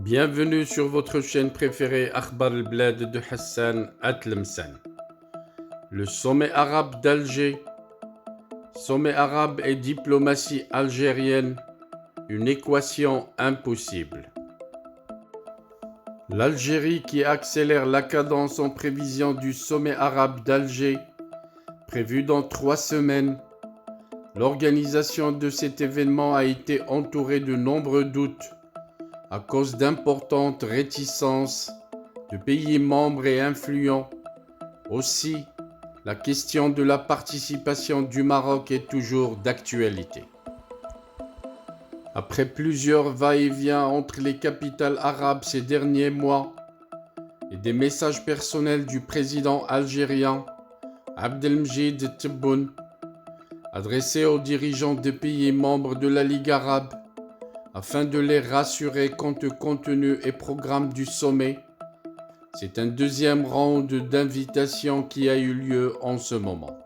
Bienvenue sur votre chaîne préférée Akhbar al-Blad de Hassan Atlemsan. Le sommet arabe d'Alger, sommet arabe et diplomatie algérienne, une équation impossible. L'Algérie qui accélère la cadence en prévision du sommet arabe d'Alger, prévu dans 3 semaines. L'organisation de cet événement a été entourée de nombreux doutes à cause d'importantes réticences de pays membres et influents. Aussi, la question de la participation du Maroc est toujours d'actualité. Après plusieurs va-et-vient entre les capitales arabes ces derniers mois et des messages personnels du président algérien Abdelmejid Tebboune adressés aux dirigeants des pays membres de la Ligue arabe afin de les rassurer quant au contenu et programme du sommet, c'est un deuxième round d'invitations qui a eu lieu en ce moment.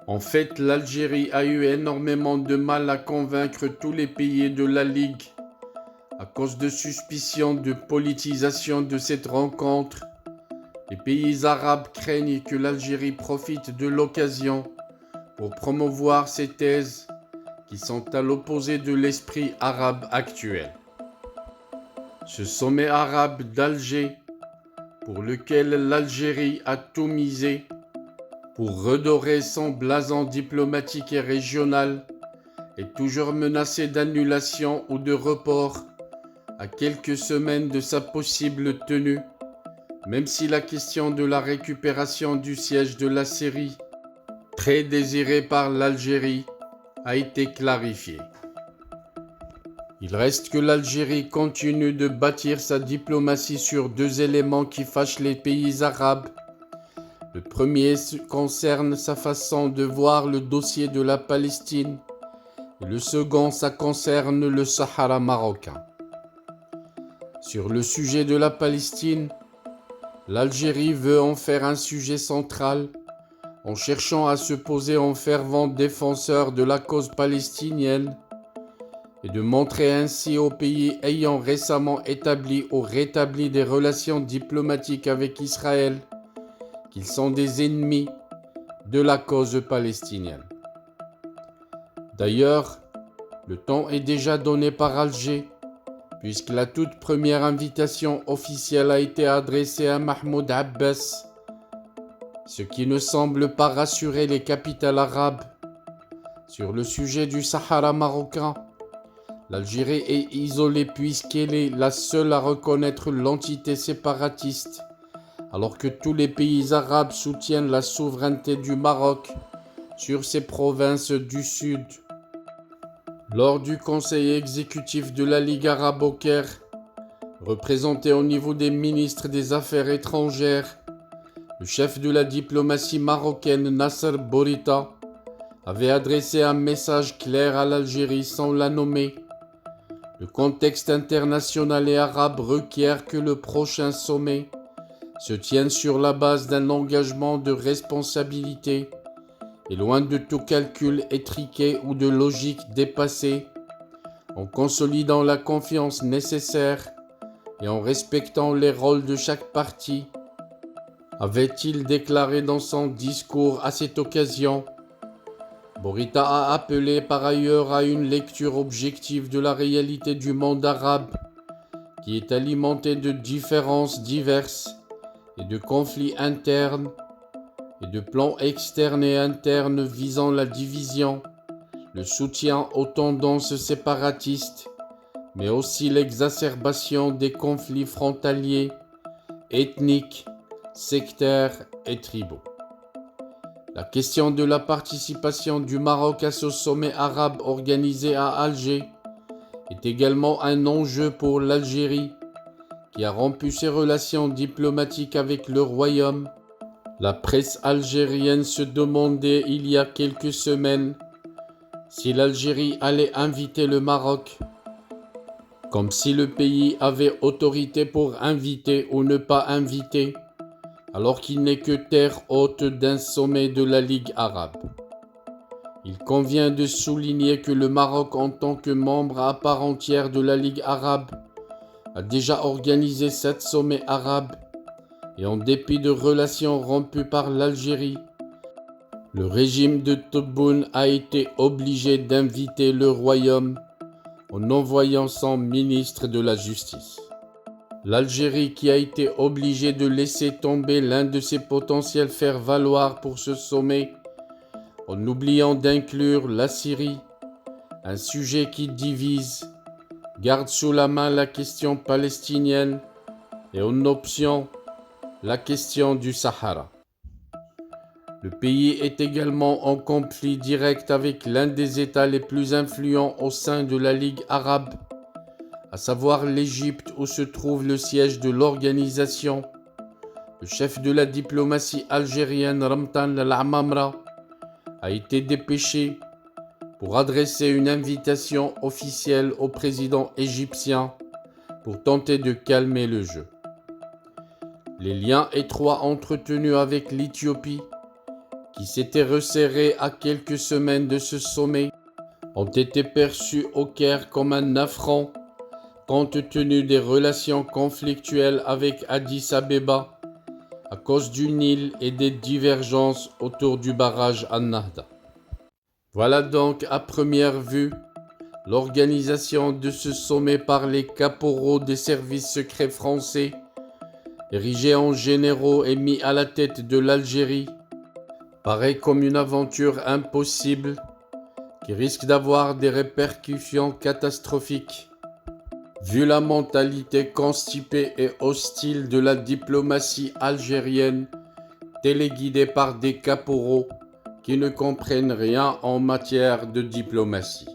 En fait, l'Algérie a eu énormément de mal à convaincre tous les pays de la Ligue à cause de suspicions de politisation de cette rencontre. Les pays arabes craignent que l'Algérie profite de l'occasion pour promouvoir ses thèses qui sont à l'opposé de l'esprit arabe actuel. Ce sommet arabe d'Alger, pour lequel l'Algérie a tout misé pour redorer son blason diplomatique et régional, est toujours menacé d'annulation ou de report à quelques semaines de sa possible tenue, même si la question de la récupération du siège de la Syrie, très désirée par l'Algérie, a été clarifiée. Il reste que l'Algérie continue de bâtir sa diplomatie sur 2 éléments qui fâchent les pays arabes. Le premier concerne sa façon de voir le dossier de la Palestine et le second, ça concerne le Sahara marocain. Sur le sujet de la Palestine, l'Algérie veut en faire un sujet central en cherchant à se poser en fervent défenseur de la cause palestinienne et de montrer ainsi aux pays ayant récemment établi ou rétabli des relations diplomatiques avec Israël qu'ils sont des ennemis de la cause palestinienne. D'ailleurs, le temps est déjà donné par Alger, puisque la toute première invitation officielle a été adressée à Mahmoud Abbas, ce qui ne semble pas rassurer les capitales arabes. Sur le sujet du Sahara marocain, l'Algérie est isolée puisqu'elle est la seule à reconnaître l'entité séparatiste, alors que tous les pays arabes soutiennent la souveraineté du Maroc sur ses provinces du sud. Lors du conseil exécutif de la Ligue arabe au Caire, représenté au niveau des ministres des Affaires étrangères, le chef de la diplomatie marocaine Nasser Bourita avait adressé un message clair à l'Algérie sans la nommer. Le contexte international et arabe requiert que le prochain sommet se tienne sur la base d'un engagement de responsabilité et loin de tout calcul étriqué ou de logique dépassée, en consolidant la confiance nécessaire et en respectant les rôles de chaque partie, avait-il déclaré dans son discours à cette occasion. Bourita a appelé par ailleurs à une lecture objective de la réalité du monde arabe, qui est alimentée de différences diverses et de conflits internes et de plans externes et internes visant la division, le soutien aux tendances séparatistes, mais aussi l'exacerbation des conflits frontaliers, ethniques, sectaires et tribaux. La question de la participation du Maroc à ce sommet arabe organisé à Alger est également un enjeu pour l'Algérie, qui a rompu ses relations diplomatiques avec le Royaume. La presse algérienne se demandait il y a quelques semaines si l'Algérie allait inviter le Maroc, comme si le pays avait autorité pour inviter ou ne pas inviter, alors qu'il n'est que terre haute d'un sommet de la Ligue arabe. Il convient de souligner que le Maroc, en tant que membre à part entière de la Ligue arabe, a déjà organisé 7 sommets arabes et en dépit de relations rompues par l'Algérie, le régime de Tebboune a été obligé d'inviter le royaume en envoyant son ministre de la Justice. L'Algérie, qui a été obligée de laisser tomber l'un de ses potentiels faire-valoir pour ce sommet, en oubliant d'inclure la Syrie, un sujet qui divise, garde sous la main la question palestinienne et en option la question du Sahara. Le pays est également en conflit direct avec l'un des États les plus influents au sein de la Ligue arabe, à savoir l'Égypte où se trouve le siège de l'organisation. Le chef de la diplomatie algérienne, Ramtan al-Amamra, a été dépêché pour adresser une invitation officielle au président égyptien pour tenter de calmer le jeu. Les liens étroits entretenus avec l'Éthiopie, qui s'était resserré à quelques semaines de ce sommet, ont été perçus au Caire comme un affront compte tenu des relations conflictuelles avec Addis Abeba à cause du Nil et des divergences autour du barrage An-Nahda. Voilà donc à première vue l'organisation de ce sommet par les caporaux des services secrets français, érigés en généraux et mis à la tête de l'Algérie, paraît comme une aventure impossible qui risque d'avoir des répercussions catastrophiques. Vu la mentalité constipée et hostile de la diplomatie algérienne, téléguidée par des caporaux qui ne comprennent rien en matière de diplomatie.